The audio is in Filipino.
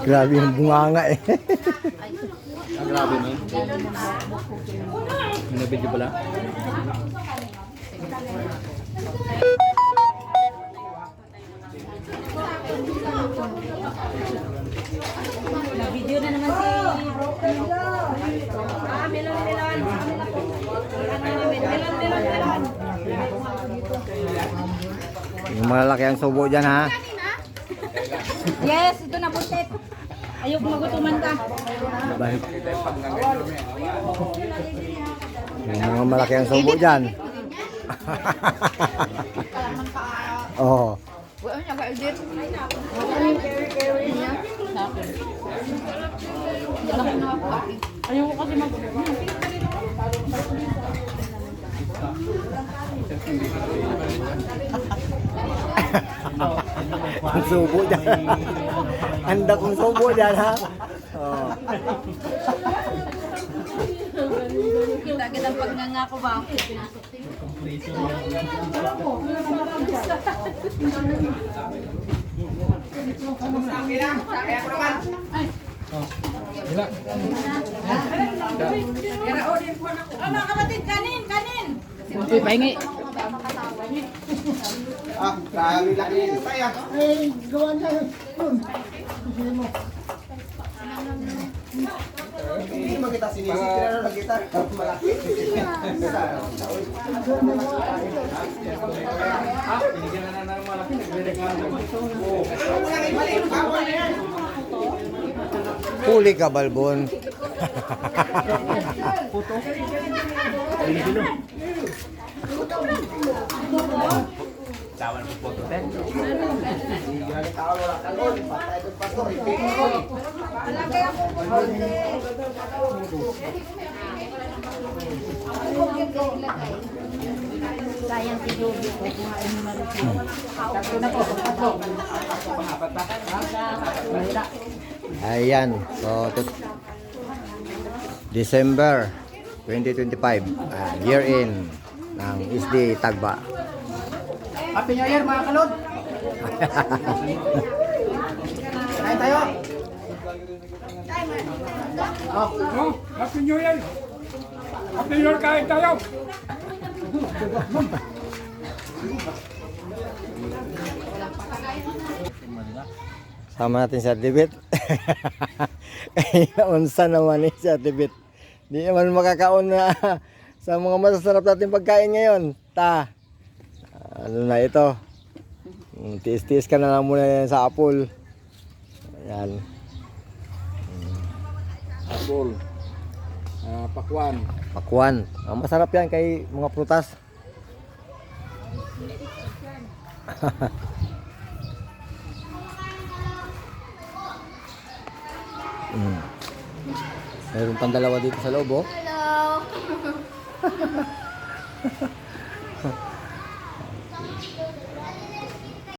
Grabe yung bunganga eh. Grabe man. May video pala. Video na naman si melon. Yung malalaki ang subo dyan ha. Yes, ito na putet. Ayok magutuman ka. Balik. Yung mga malaki ang subo dyan. Oo. Wala niya ka-edit. Ayoko kasi Ang subo dyan. Anda kong subo dyan ha. Oo. Kita pag nangako ba? Mga kapatid, kanin! Uy, pahingi. Kami lagi ito tayo. Gawa na yun. Hindi mo kita sinisip, pero na kita malaki. Binigyan na ng malaki. Nagre-reklamo naman. Huli ka, Balbon. Tawan mo po. Sayang si Joby. Ayan. So, December 2025. Year in ng SD Tagba. Happy New Year mga kalod! Kain tayo! Happy New Year! Happy New Year, kain tayo! Sama natin si Adibit. Unsa naman ni si Adibit. Di naman makakaon na sa mga masasarap natin pagkain ngayon. Ano na ito? Tiis-tiis ka na lang muna yan sa apple. Ayan. Apple. Pakwan. Pakwan. Masarap yan kay mga prutas. Mayroon pang dalawa dito sa loob, oh. Hello!